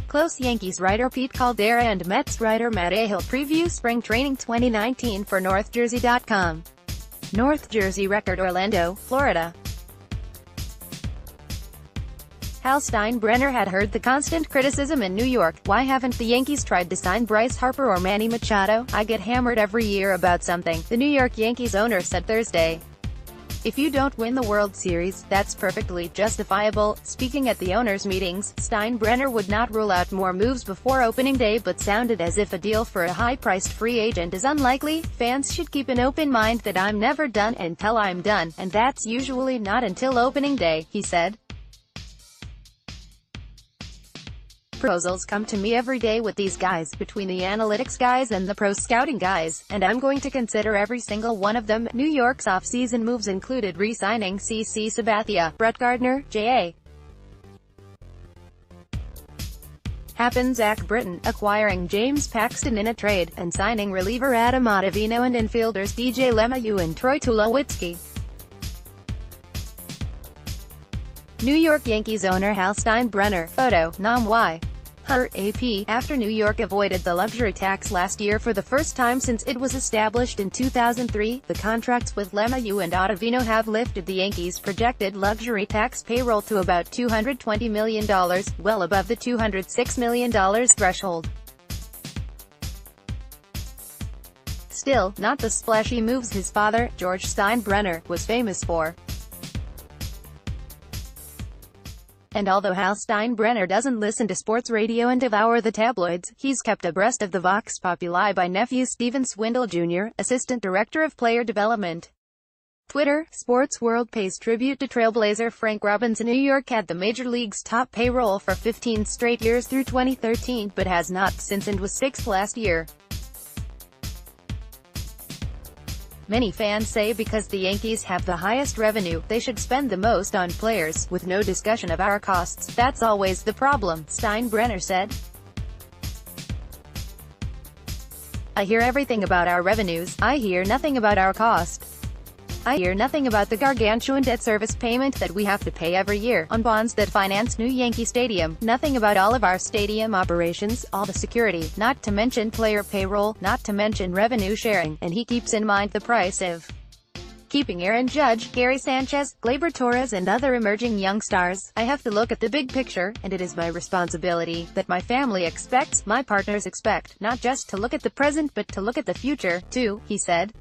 Close Yankees writer Pete Caldera and Mets writer Matt Ehalt preview Spring Training 2019 for NorthJersey.com. North Jersey Record, Orlando, Florida. Hal Steinbrenner had heard the constant criticism in New York. Why haven't the Yankees tried to sign Bryce Harper or Manny Machado? I get hammered every year about something, the New York Yankees owner said Thursday. If you don't win the World Series, that's perfectly justifiable. Speaking at the owners' meetings, Steinbrenner would not rule out more moves before opening day but sounded as if a deal for a high-priced free agent is unlikely. Fans should keep an open mind that I'm never done until I'm done, and that's usually not until opening day, he said. Proposals come to me every day with these guys, between the analytics guys and the pro scouting guys, and I'm going to consider every single one of them. New York's off-season moves included re-signing CC Sabathia, Brett Gardner, J.A. Happen, Zach Britton, acquiring James Paxton in a trade, and signing reliever Adam Ottavino and infielders DJ LeMahieu and Troy Tulowitzki. New York Yankees owner Hal Steinbrenner, photo, Nam Y. Her, AP, after New York avoided the luxury tax last year for the first time since it was established in 2003, the contracts with LeMahieu and Ottavino have lifted the Yankees' projected luxury tax payroll to about $220 million, well above the $206 million threshold. Still, not the splashy moves his father, George Steinbrenner, was famous for. And although Hal Steinbrenner doesn't listen to sports radio and devour the tabloids, he's kept abreast of the Vox Populi by nephew Steven Swindle Jr., Assistant Director of Player Development. Twitter, Sports World pays tribute to Trailblazer Frank Robinson. New York had the Major League's top payroll for 15 straight years through 2013, but has not since and was sixth last year. Many fans say because the Yankees have the highest revenue, they should spend the most on players, with no discussion of our costs. That's always the problem, Steinbrenner said. I hear everything about our revenues, I hear nothing about our cost. I hear nothing about the gargantuan debt service payment that we have to pay every year on bonds that finance new Yankee Stadium, nothing about all of our stadium operations, all the security, not to mention player payroll, not to mention revenue sharing, and he keeps in mind the price of keeping Aaron Judge, Gary Sanchez, Gleyber Torres and other emerging young stars. I have to look at the big picture, and it is my responsibility, that my family expects, my partners expect, not just to look at the present but to look at the future, too, he said.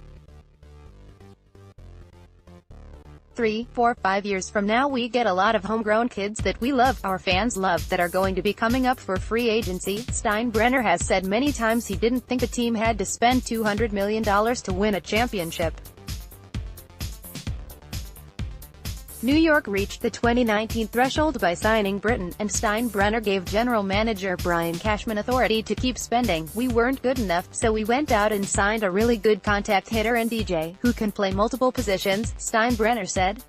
3, 4, 5 years from now we get a lot of homegrown kids that we love, our fans love, that are going to be coming up for free agency. Steinbrenner has said many times he didn't think a team had to spend $200 million to win a championship. New York reached the 2019 threshold by signing Britton, and Steinbrenner gave general manager Brian Cashman authority to keep spending. We weren't good enough, so we went out and signed a really good contact hitter and DJ, who can play multiple positions, Steinbrenner said.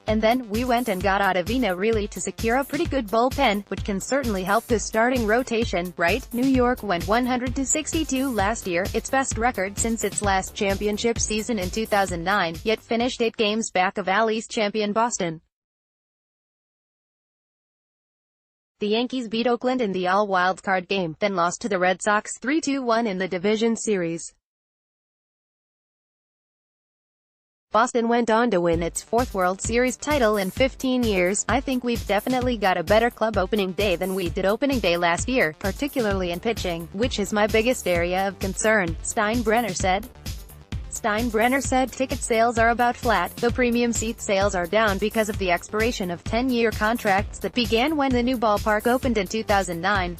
And then, we went and got Ottavino really to secure a pretty good bullpen, which can certainly help the starting rotation, right? New York went 100-62 last year, its best record since its last championship season in 2009, yet finished 8 games back of AL East champion Boston. The Yankees beat Oakland in the AL wildcard game, then lost to the Red Sox 3-1 in the division series. Boston went on to win its 4th World Series title in 15 years. I think we've definitely got a better club opening day than we did opening day last year, particularly in pitching, which is my biggest area of concern, Steinbrenner said. Steinbrenner said ticket sales are about flat, though premium seat sales are down because of the expiration of 10-year contracts that began when the new ballpark opened in 2009.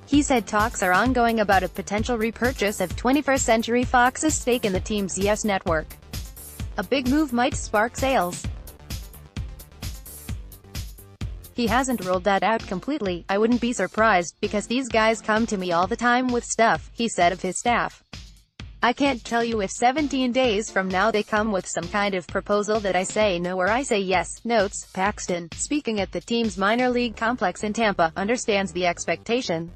He said talks are ongoing about a potential repurchase of 21st Century Fox's stake in the team's YES network. A big move might spark sales. He hasn't ruled that out completely. I wouldn't be surprised, because these guys come to me all the time with stuff, he said of his staff. I can't tell you if 17 days from now they come with some kind of proposal that I say no or I say yes, notes. Paxton, speaking at the team's minor league complex in Tampa, understands the expectation.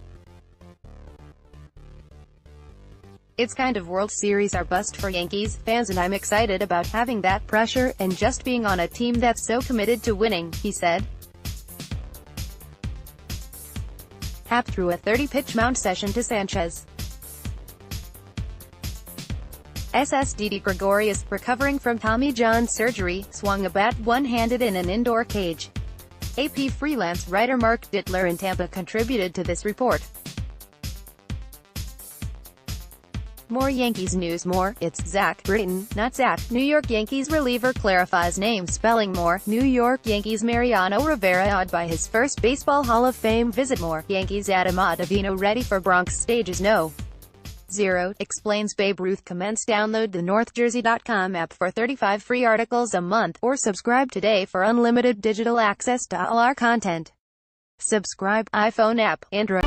It's kind of World Series or bust for Yankees fans, and I'm excited about having that pressure and just being on a team that's so committed to winning," he said. Happ threw a 30-pitch mound session to Sanchez. Didi Gregorius, recovering from Tommy John surgery, swung a bat one-handed in an indoor cage. AP freelance writer Mark Dittler in Tampa contributed to this report. More Yankees news. It's Zach Britton, not Zach. New York Yankees reliever clarifies name spelling. New York Yankees Mariano Rivera awed by his first Baseball Hall of Fame visit. Yankees Adam Ottavino ready for Bronx stages. No. 0, explains Babe Ruth comments. Download the NorthJersey.com app for 35 free articles a month, or subscribe today for unlimited digital access to all our content. Subscribe, iPhone app, Android.